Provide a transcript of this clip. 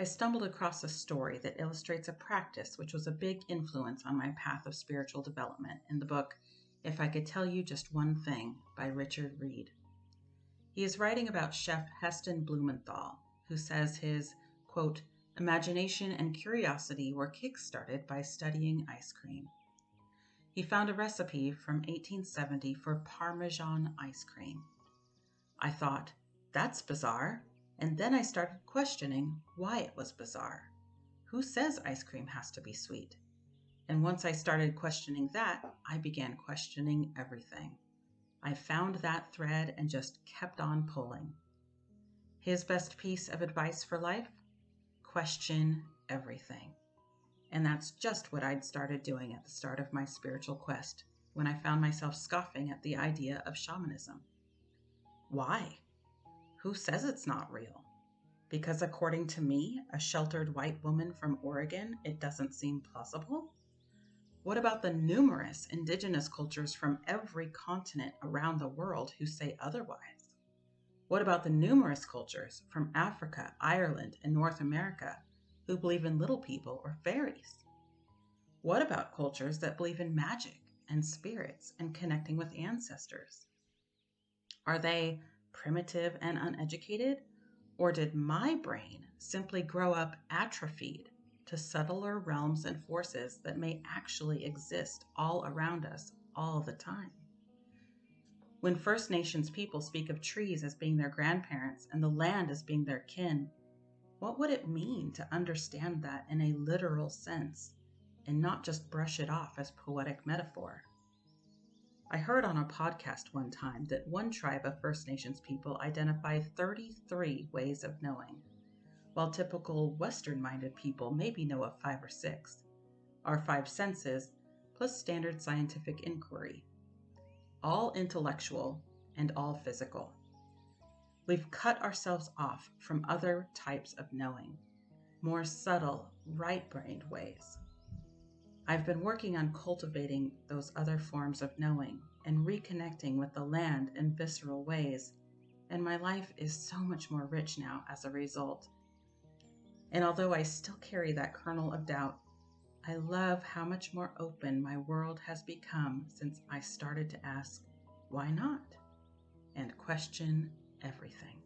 I stumbled across a story that illustrates a practice which was a big influence on my path of spiritual development in the book If I Could Tell You Just One Thing by Richard Reed. He is writing about Chef Heston Blumenthal, who says his, quote, imagination and curiosity were kick-started by studying ice cream. He found a recipe from 1870 for Parmesan ice cream. I thought, that's bizarre, and then I started questioning why it was bizarre. Who says ice cream has to be sweet? And once I started questioning that, I began questioning everything. I found that thread and just kept on pulling. His best piece of advice for life? Question everything. And that's just what I'd started doing at the start of my spiritual quest, when I found myself scoffing at the idea of shamanism. Why? Who says it's not real? Because according to me, a sheltered white woman from Oregon, it doesn't seem plausible? What about the numerous indigenous cultures from every continent around the world who say otherwise? What about the numerous cultures from Africa, Ireland, and North America who believe in little people or fairies? What about cultures that believe in magic and spirits and connecting with ancestors? Are they primitive and uneducated? Or did my brain simply grow up atrophied to subtler realms and forces that may actually exist all around us all the time? When First Nations people speak of trees as being their grandparents and the land as being their kin, what would it mean to understand that in a literal sense and not just brush it off as poetic metaphor? I heard on a podcast one time that one tribe of First Nations people identify 33 ways of knowing, while typical Western-minded people maybe know of 5 or 6, our 5 senses plus standard scientific inquiry, all intellectual and all physical. We've cut ourselves off from other types of knowing, more subtle, right-brained ways. I've been working on cultivating those other forms of knowing and reconnecting with the land in visceral ways, and my life is so much more rich now as a result. And although I still carry that kernel of doubt, I love how much more open my world has become since I started to ask, why not? And question everything.